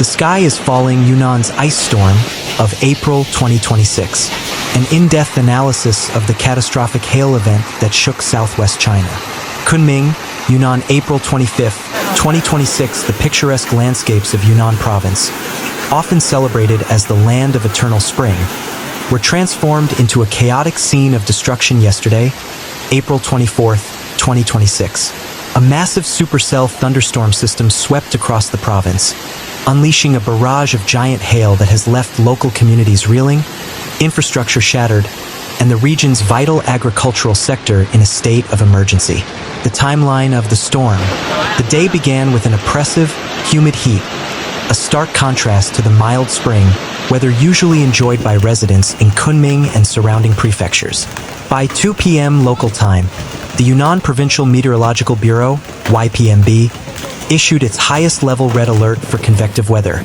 The sky is falling Yunnan's ice storm of April 2026, an in-depth analysis of the catastrophic hail event that shook southwest China. Kunming, Yunnan, April 25, 2026. The picturesque landscapes of Yunnan province, often celebrated as the land of eternal spring, were transformed into a chaotic scene of destruction yesterday, April 24, 2026. A massive supercell thunderstorm system swept across the province, unleashing a barrage of giant hail that has left local communities reeling, infrastructure shattered, and the region's vital agricultural sector in a state of emergency. The timeline of the storm. The day began with an oppressive, humid heat, a stark contrast to the mild spring weather usually enjoyed by residents in Kunming and surrounding prefectures. By 2 p.m. local time, the Yunnan Provincial Meteorological Bureau, YPMB, issued its highest-level red alert for convective weather.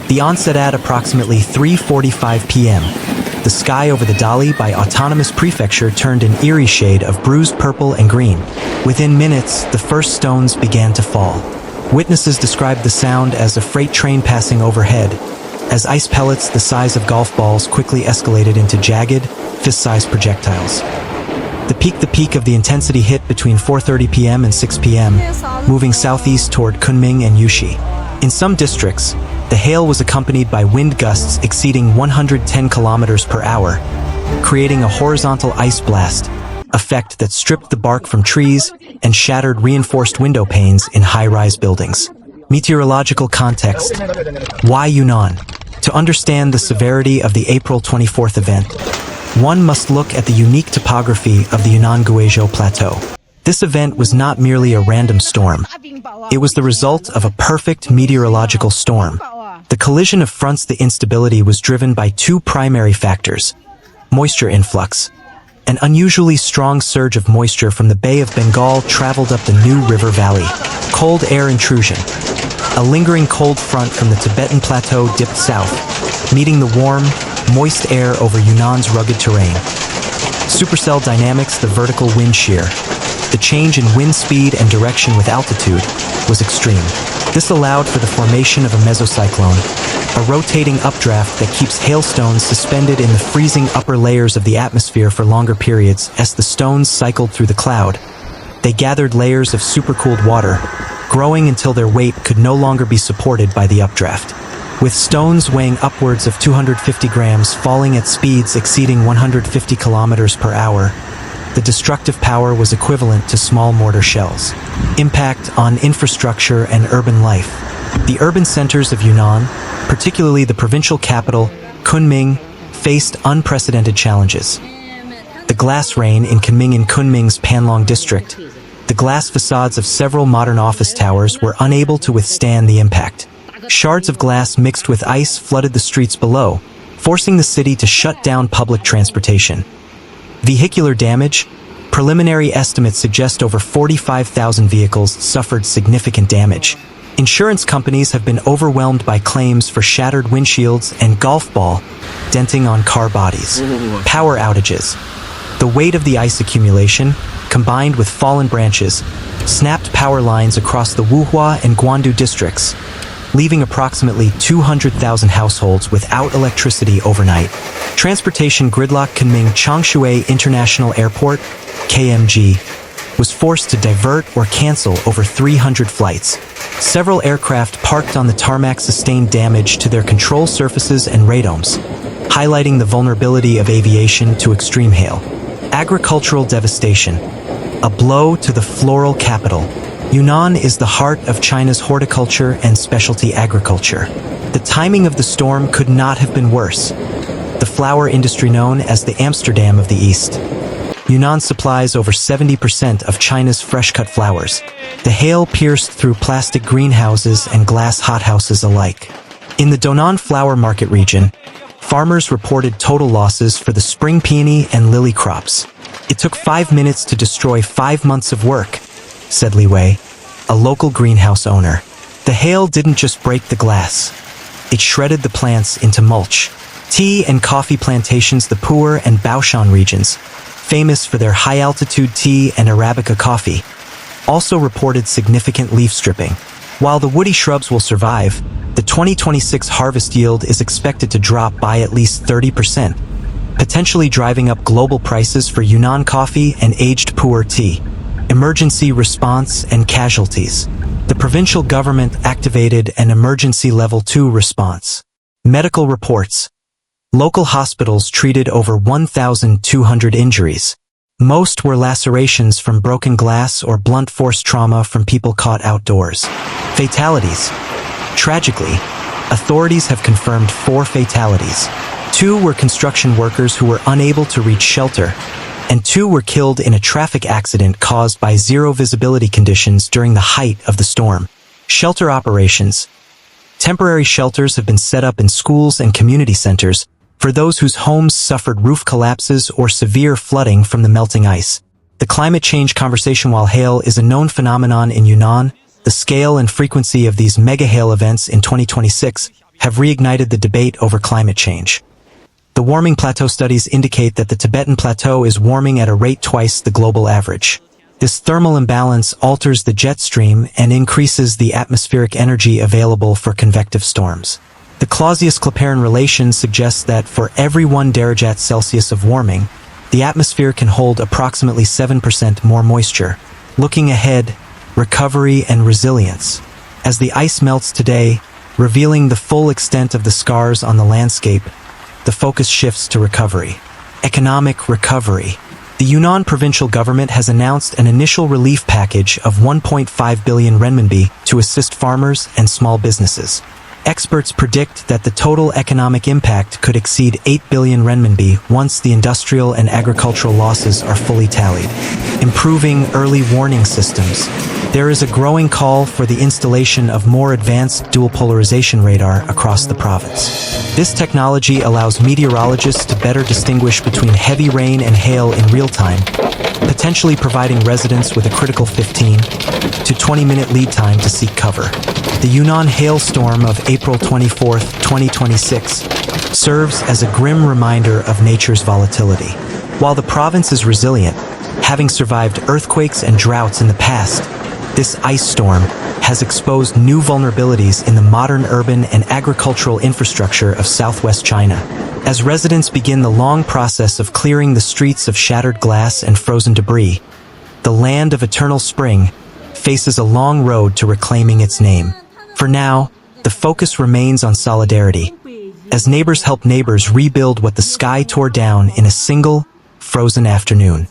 The onset at approximately 3:45 p.m. The sky over the Dali by Autonomous Prefecture turned an eerie shade of bruised purple and green. Within minutes, the first stones began to fall. Witnesses described the sound as a freight train passing overhead, as ice pellets the size of golf balls quickly escalated into jagged, fist-sized projectiles. The peak of the intensity hit between 4:30 p.m. and 6 p.m., moving southeast toward Kunming and Yushi. In some districts, the hail was accompanied by wind gusts exceeding 110 kilometers per hour, creating a horizontal ice blast, effect that stripped the bark from trees and shattered reinforced window panes in high-rise buildings. Meteorological context. Why Yunnan? To understand the severity of the April 24th event, one must look at the unique topography of the Yunnan Guizhou Plateau. This event was not merely a random storm. It was the result of a perfect meteorological storm. The collision of fronts. The instability was driven by two primary factors: moisture influx. An unusually strong surge of moisture from the Bay of Bengal traveled up the New River Valley. Cold air intrusion. A lingering cold front from the Tibetan Plateau dipped south, meeting the warm, moist air over Yunnan's rugged terrain. Supercell dynamics. The vertical wind shear. The change in wind speed and direction with altitude was extreme. This allowed for the formation of a mesocyclone, a rotating updraft that keeps hailstones suspended in the freezing upper layers of the atmosphere for longer periods. As the stones cycled through the cloud, they gathered layers of supercooled water, growing until their weight could no longer be supported by the updraft. With stones weighing upwards of 250 grams falling at speeds exceeding 150 kilometers per hour, the destructive power was equivalent to small mortar shells. Impact on infrastructure and urban life. The urban centers of Yunnan, particularly the provincial capital, Kunming, faced unprecedented challenges. The glass rain in Kunming's Panlong district. The glass facades of several modern office towers were unable to withstand the impact. Shards of glass mixed with ice flooded the streets below, forcing the city to shut down public transportation. Vehicular damage. Preliminary estimates suggest over 45,000 vehicles suffered significant damage. Insurance companies have been overwhelmed by claims for shattered windshields and golf ball denting on car bodies. Power outages. The weight of the ice accumulation, combined with fallen branches, snapped power lines across the Wuhua and Guandu districts, leaving approximately 200,000 households without electricity overnight. Transportation gridlock. Kunming Changshui International Airport, KMG, was forced to divert or cancel over 300 flights. Several aircraft parked on the tarmac sustained damage to their control surfaces and radomes, highlighting the vulnerability of aviation to extreme hail. Agricultural devastation. A blow to the floral capital. Yunnan is the heart of China's horticulture and specialty agriculture. The timing of the storm could not have been worse. The flower industry, known as the Amsterdam of the East, Yunnan supplies over 70% of China's fresh-cut flowers. The hail pierced through plastic greenhouses and glass hothouses alike. In the Donan flower market region, farmers reported total losses for the spring peony and lily crops. It took 5 minutes to destroy 5 months of work, said Li Wei, a local greenhouse owner. The hail didn't just break the glass. It shredded the plants into mulch. Tea and coffee plantations. The Pu'er and Baoshan regions, famous for their high-altitude tea and Arabica coffee, also reported significant leaf stripping. While the woody shrubs will survive, the 2026 harvest yield is expected to drop by at least 30%, potentially driving up global prices for Yunnan coffee and aged pu'er tea. Emergency response and casualties. The provincial government activated an emergency level 2 response. Medical reports. Local hospitals treated over 1,200 injuries. Most were lacerations from broken glass or blunt force trauma from people caught outdoors. Fatalities. Tragically, authorities have confirmed 4 fatalities. 2 were construction workers who were unable to reach shelter, and 2 were killed in a traffic accident caused by zero visibility conditions during the height of the storm. Shelter operations. Temporary shelters have been set up in schools and community centers for those whose homes suffered roof collapses or severe flooding from the melting ice. The climate change conversation. While hail is a known phenomenon in Yunnan, the scale and frequency of these mega hail events in 2026 have reignited the debate over climate change. The warming plateau studies indicate that the Tibetan plateau is warming at a rate twice the global average. This thermal imbalance alters the jet stream and increases the atmospheric energy available for convective storms. The Clausius-Clapeyron relation suggests that for every 1 derajat Celsius of warming, the atmosphere can hold approximately 7% more moisture. Looking ahead, recovery and resilience. As the ice melts today, revealing the full extent of the scars on the landscape, the focus shifts to recovery. Economic recovery. The Yunnan provincial government has announced an initial relief package of 1.5 billion renminbi to assist farmers and small businesses. Experts predict that the total economic impact could exceed 8 billion renminbi once the industrial and agricultural losses are fully tallied. Improving early warning systems. There is a growing call for the installation of more advanced dual polarization radar across the province. This technology allows meteorologists to better distinguish between heavy rain and hail in real time, potentially providing residents with a critical 15 to 20-minute lead time to seek cover. The Yunnan hailstorm of April 24, 2026, serves as a grim reminder of nature's volatility. While the province is resilient, having survived earthquakes and droughts in the past, this ice storm has exposed new vulnerabilities in the modern urban and agricultural infrastructure of southwest China. As residents begin the long process of clearing the streets of shattered glass and frozen debris, the land of eternal spring faces a long road to reclaiming its name. For now, the focus remains on solidarity, as neighbors help neighbors rebuild what the sky tore down in a single, frozen afternoon.